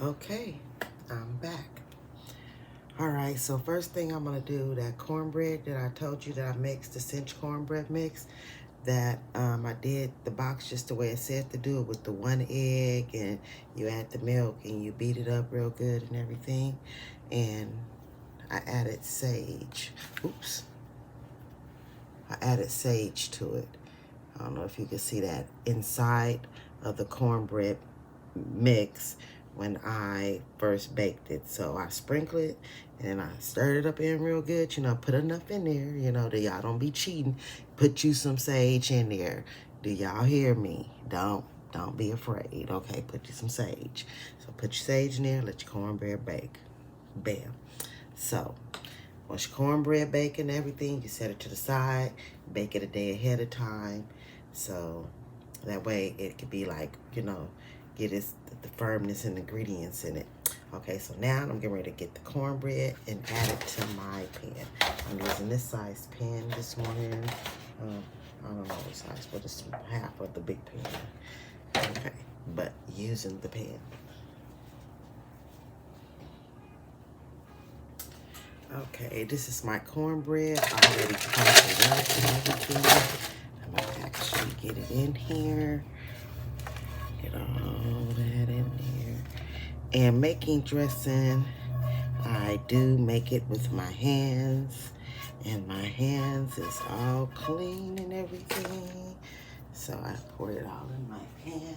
Okay, I'm back. All right, so first thing I'm gonna do, that cornbread that I told you that I mixed, the cinch cornbread mix, that I did the box just the way it said to do it, with the 1 egg, and you add the milk and you beat it up real good and everything. And I added sage. Oops. I added sage to it. I don't know if you can see that inside of the cornbread mix when I first baked it. So I sprinkle it and I stirred it up in real good, you know, put enough in there, you know, that y'all don't be cheating. Put you some sage in there. Do y'all hear me? Don't be afraid. Okay, put you some sage. So put your sage in there, let your cornbread bake. Bam. So once your cornbread bake and everything, you set it to the side, bake it a day ahead of time. So that way it could be like, you know, get the firmness and ingredients in it. Okay, so now I'm getting ready to get the cornbread and add it to my pan. I'm using this size pan this morning. I don't know what size, but it's half of the big pan. Okay, but using the pan. Okay, this is my cornbread already crumbled up and everything. I'm gonna actually get it in here. Get all that in there. And making dressing, I do make it with my hands. And my hands is all clean and everything. So I pour it all in my pan.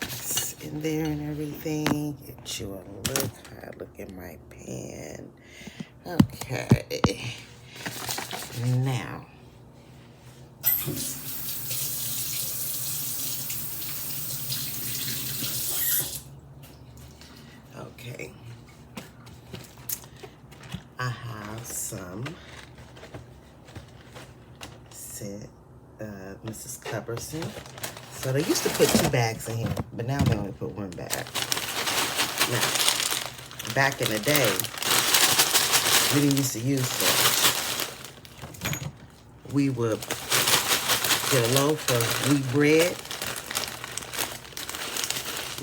It's in there and everything. Get you a look. I look in my pan. Okay. Now. Okay. I have some Mrs. Cubberson. So they used to put 2 bags in here, but now they only put 1 bag. Now, back in the day, we didn't used to use those. We would get a loaf of wheat bread.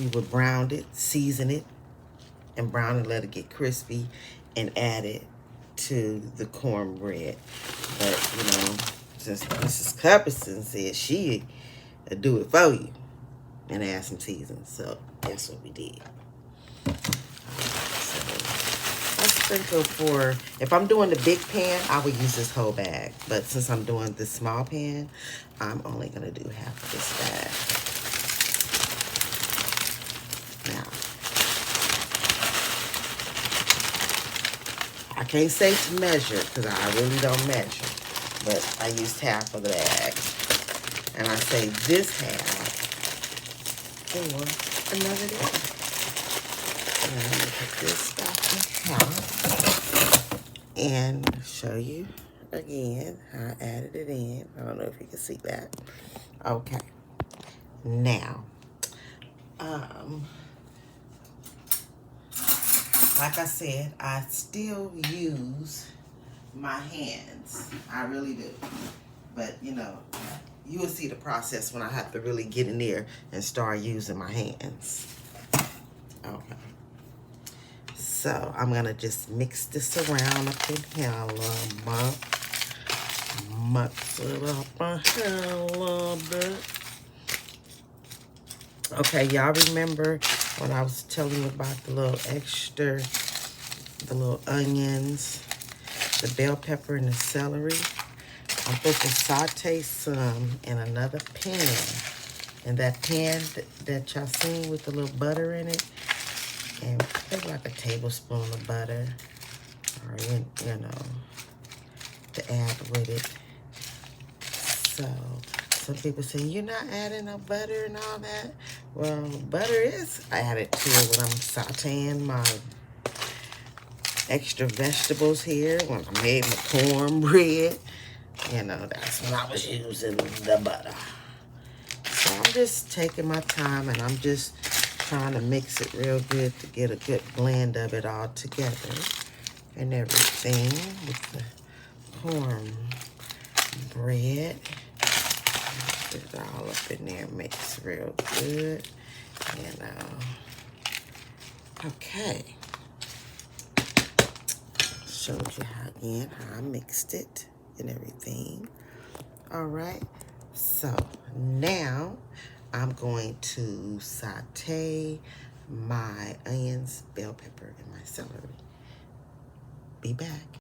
We would brown it, season it, and brown it, let it get crispy, and add it to the cornbread. But, you know, since Mrs. Cupperson said she'd do it for you and add some seasoning, so that's what we did. So I sprinkle for, if I'm doing the big pan, I would use this whole bag. But since I'm doing the small pan, I'm only gonna do half of this bag. Now, I can't say to measure because I really don't measure, but I used half of the bag. And I say this half for another day. And I'm gonna put this back in half and show you again how I added it in. I don't know if you can see that. Okay. Now, like I said, I still use my hands. I really do. But, you know, you will see the process when I have to really get in there and start using my hands. Okay. So, I'm going to just mix this around up in here a little. Mix it up in here a little bit. Okay, y'all remember when I was telling you about the little extra, the little onions, the bell pepper, and the celery? I'm supposed to saute some in another pan. And that pan that y'all seen with the little butter in it, and maybe like a tablespoon of butter, or you know, to add with it. So some people say, you're not adding no butter and all that. Well, butter is added to it when I'm sauteing my extra vegetables here. When I made my cornbread, you know, that's when I was using the butter. So I'm just taking my time and I'm just trying to mix it real good to get a good blend of it all together and everything with the cornbread. Put it all up up in there, mix real good. And okay, showed you how I mixed it and everything. All right, so now I'm going to saute my onions, bell pepper, and my celery. Be back.